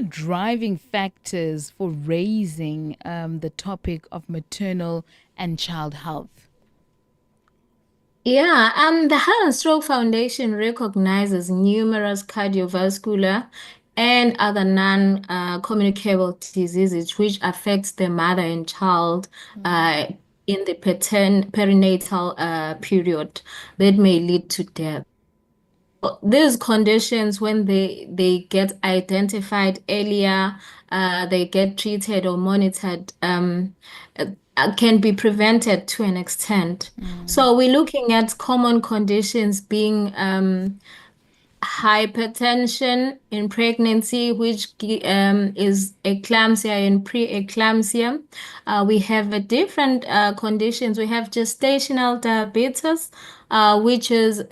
the driving factors for raising the topic of maternal and child health? Yeah, the Heart and Stroke Foundation recognizes numerous cardiovascular and other non-communicable diseases which affects the mother and child Mm. uh, in the perinatal period that may lead to death. These conditions, when they get identified earlier, they get treated or monitored, can be prevented to an extent. Mm. So we're looking at common conditions being hypertension in pregnancy, which is eclampsia and preeclampsia. We have a different conditions. We have gestational diabetes, which is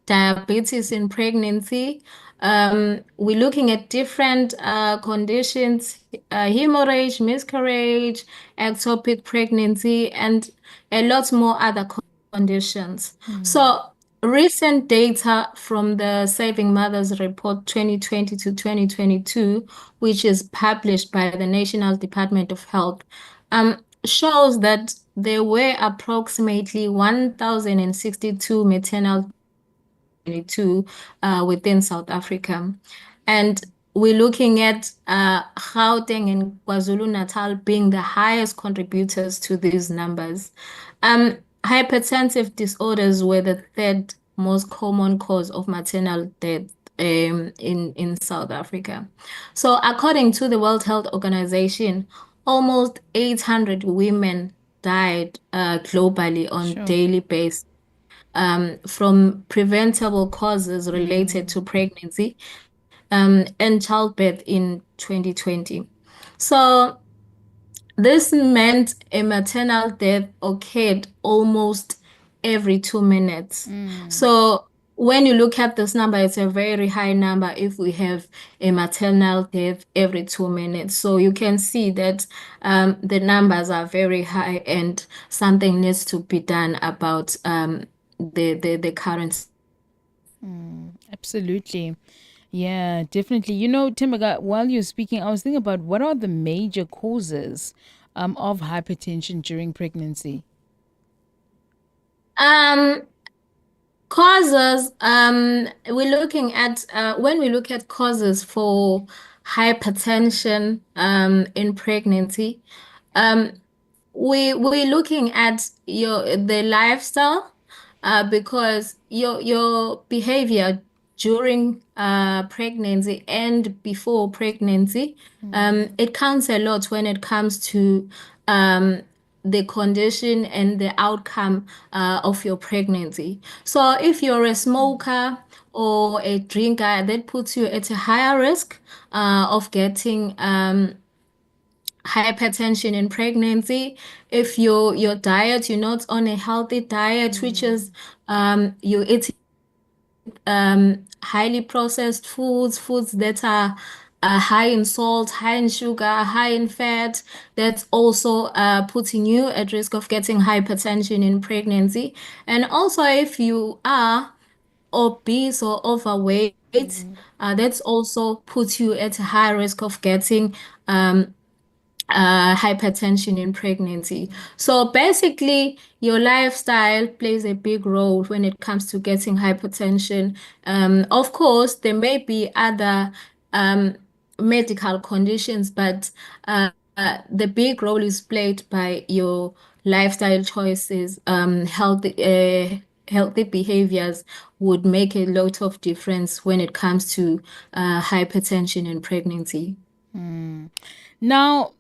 diabetes in pregnancy. We're looking at different conditions, hemorrhage, miscarriage, ectopic pregnancy, and a lot more other conditions. Mm. So, recent data from the Saving Mothers Report 2020 to 2022, which is published by the National Department of Health, shows that there were approximately 1,062 maternal 22 within South Africa. And we're looking at Gauteng and KwaZulu-Natal being the highest contributors to these numbers. Hypertensive disorders were the third most common cause of maternal death in South Africa. So, according to the World Health Organization, almost 800 women died globally on Sure. daily basis from preventable causes related Mm. to pregnancy and childbirth in 2020. So this meant a maternal death occurred almost every 2 minutes. Mm. So when you look at this number, it's a very high number if we have a maternal death every 2 minutes. So you can see that the numbers are very high and something needs to be done about the current. Mm. Absolutely. Yeah, definitely. Thembeka, while you're speaking, I was thinking about what are the major causes of hypertension during pregnancy? Um, Causes, we're looking at when we look at causes for hypertension in pregnancy, um, we're looking at the lifestyle because your behavior during pregnancy and before pregnancy Mm. it counts a lot when it comes to um, the condition and the outcome of your pregnancy. So if you're a smoker or a drinker, that puts you at a higher risk of getting hypertension in pregnancy. If your diet, you're not on a healthy diet, which is Mm. you eat highly processed foods, foods that are high in salt, high in sugar, high in fat, that's also putting you at risk of getting hypertension in pregnancy. And also, if you are obese or overweight, Mm. that's also puts you at a high risk of getting hypertension in pregnancy. So basically, your lifestyle plays a big role when it comes to getting hypertension. Of course, there may be other um, medical conditions, but the big role is played by your lifestyle choices. Healthy behaviors would make a lot of difference when it comes to hypertension in pregnancy. Mm. Now,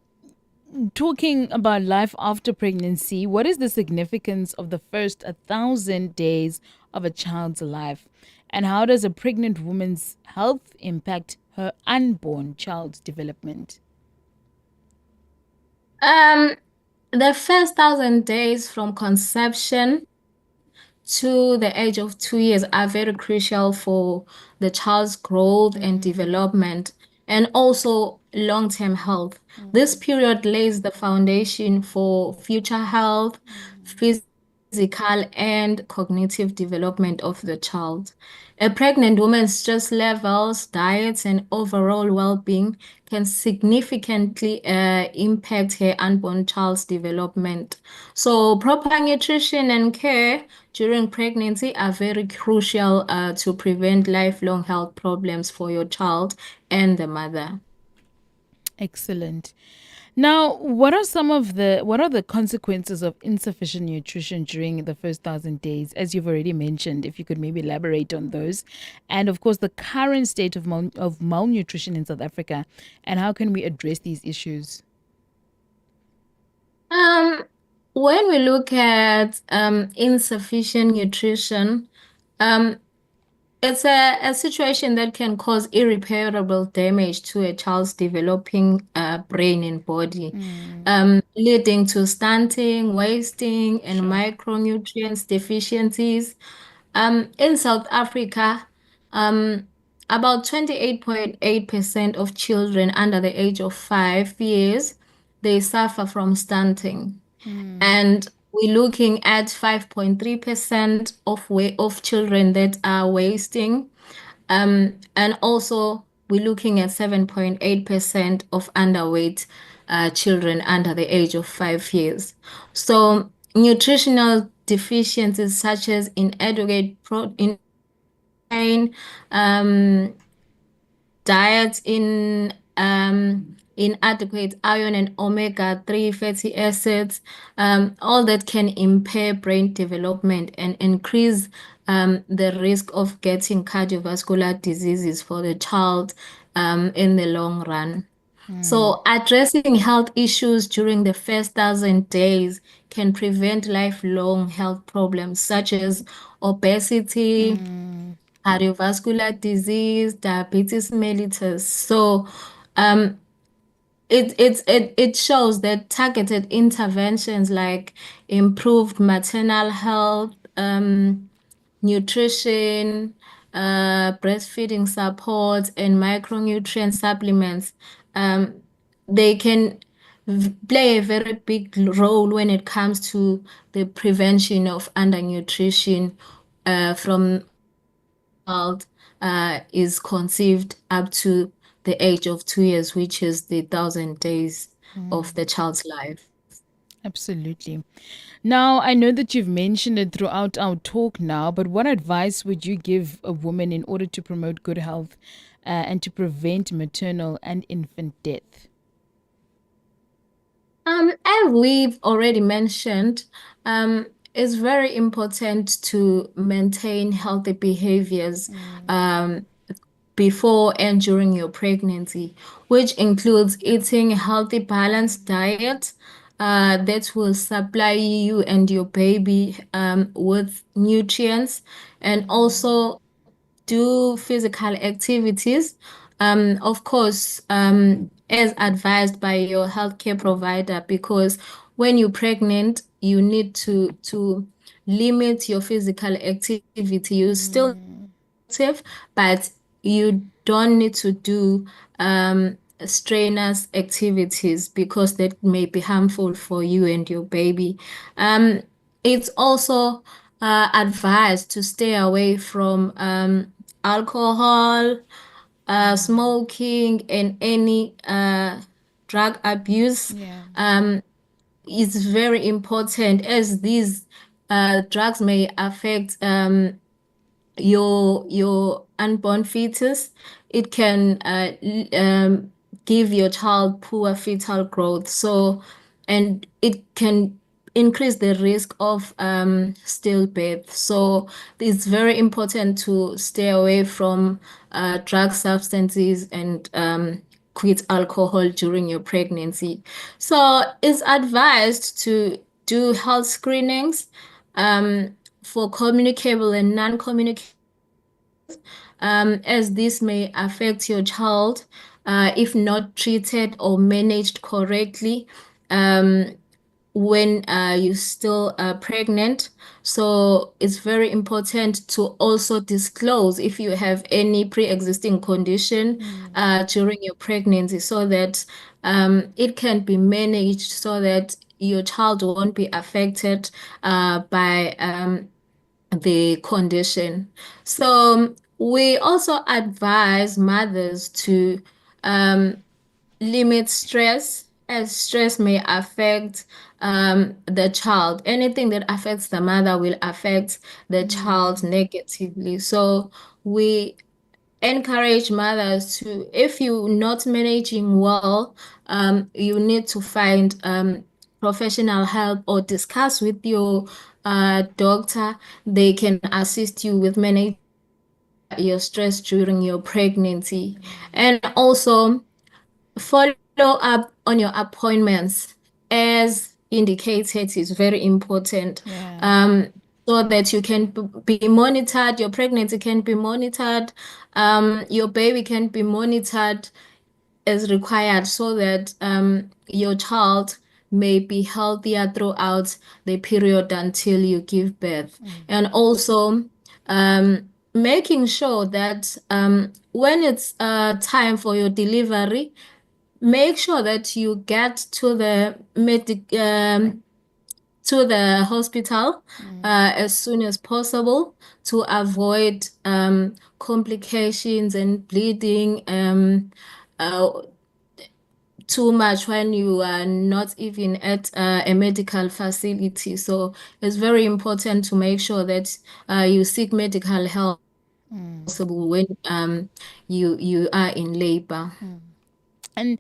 talking about life after pregnancy, what is the significance of the first 1,000 days of a child's life? And how does a pregnant woman's health impact her unborn child's development? Um, the first 1,000 days from conception to the age of 2 years are very crucial for the child's growth and Mm. development, and also long-term health. This Mm. period lays the foundation for future health, Mm. physical and cognitive development of the child. A pregnant woman's stress levels, diets, and overall well-being can significantly impact her unborn child's development. So, proper nutrition and care during pregnancy are very crucial to prevent lifelong health problems for your child and the mother. Excellent. Now, what are the consequences of insufficient nutrition during the first 1,000 days, as you've already mentioned? If you could maybe elaborate on those, and of course, the current state of malnutrition in South Africa, and how can we address these issues? Um, when we look at insufficient nutrition, um, it's a situation that can cause irreparable damage to a child's developing brain and body, Mm, leading to stunting, wasting, and sure. micronutrients deficiencies. In South Africa, um, about 28.8% of children under the age of 5 years, they suffer from stunting. Mm, And we're looking at 5.3% of children that are wasting. And also we're looking at 7.8% of underweight children under the age of 5 years. So nutritional deficiencies such as protein, um, diet in inadequate iron and omega-3 fatty acids, all that can impair brain development and increase the risk of getting cardiovascular diseases for the child in the long run. mm, So, addressing health issues during the first 1,000 days can prevent lifelong health problems such as obesity, mm, cardiovascular disease, diabetes mellitus. So, um, it shows that targeted interventions like improved maternal health, nutrition, breastfeeding support, and micronutrient supplements, um, they can play a very big role when it comes to the prevention of undernutrition from when a child is conceived up to the age of 2 years, which is the 1,000 days of mm. the child's life. Absolutely. Now, I know that you've mentioned it throughout our talk now, but what advice would you give a woman in order to promote good health and to prevent maternal and infant death? As we've already mentioned, it's very important to maintain healthy behaviors Mm, um, before and during your pregnancy, which includes eating a healthy, balanced diet that will supply you and your baby with nutrients, and mm, also do physical activities. Of course, as advised by your healthcare provider, because when you're pregnant, you need to limit your physical activity. You still mm, active, but you don't need to do strenuous activities because that may be harmful for you and your baby. Um, it's also advised to stay away from alcohol, mm. smoking, and any drug abuse. Yeah. Um, it's very important as these drugs may affect your unborn fetus. It can give your child poor fetal growth. So, and it can increase the risk of stillbirth. So, it's very important to stay away from drug substances and quit alcohol during your pregnancy. So, it's advised to do health screenings for communicable and non-communicable as this may affect your child if not treated or managed correctly um, when you're still pregnant. So it's very important to also disclose if you have any pre-existing condition Mm, during your pregnancy so that it can be managed so that your child won't be affected by the condition. So We also advise mothers to um, limit stress, as stress may affect the child. Anything that affects the mother will affect the child Mm, negatively. So we encourage mothers to, if you're not managing well, you need to find professional help or discuss with your doctor. They can assist you with managing your stress during your pregnancy. And also follow up on your appointments as indicated is very important. yeah. Um, so that you can be monitored, your pregnancy can be monitored, your baby can be monitored as required so that your child may be healthier throughout the period until you give birth. And also making sure that when it's time for your delivery, make sure that you get to the hospital as soon as possible to avoid complications and bleeding uh, too much when you are not even at a medical facility. So it's very important to make sure that you seek medical help possible when you are in labor. And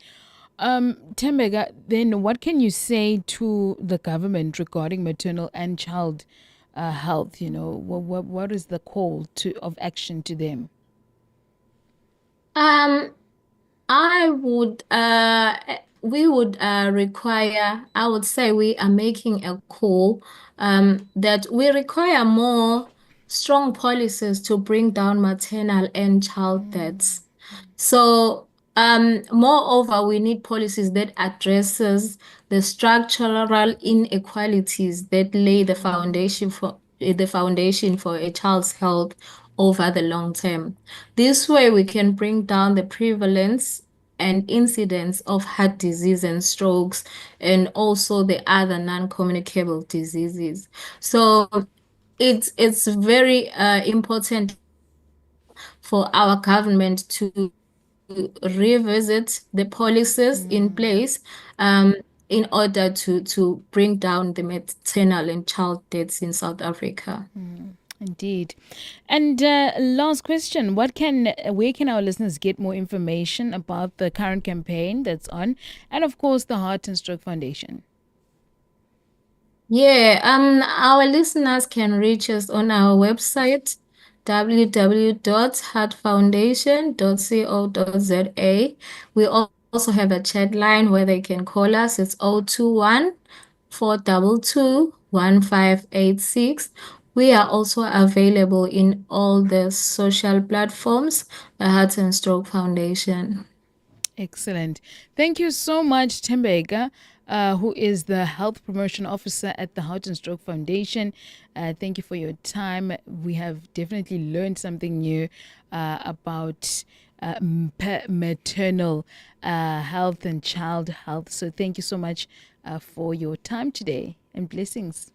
Thembeka, then what can you say to the government regarding maternal and child health? You know, what is the call to of action to them? Um, I would, we would require, I would say we are making a call that we require more strong policies to bring down maternal and child deaths. So, moreover, we need policies that addresses the structural inequalities that lay the foundation for a child's health over the long term. This way, we can bring down the prevalence and incidence of heart disease and strokes, and also the other non-communicable diseases. So it's very important for our government to revisit the policies in place um, in order to bring down the maternal and child deaths in South Africa. Indeed. And last question: where can our listeners get more information about the current campaign that's on, and of course the Heart and Stroke Foundation? Yeah, our listeners can reach us on our website, www.heartfoundation.co.za. We also have a chat line where they can call us. It's 021 422 1586. We are also available in all the social platforms, the Heart and Stroke Foundation. Excellent. Thank you so much, Thembeka, who is the Health Promotion Officer at the Heart and Stroke Foundation. Thank you for your time. We have definitely learned something new about maternal health and child health. So thank you so much for your time today and blessings.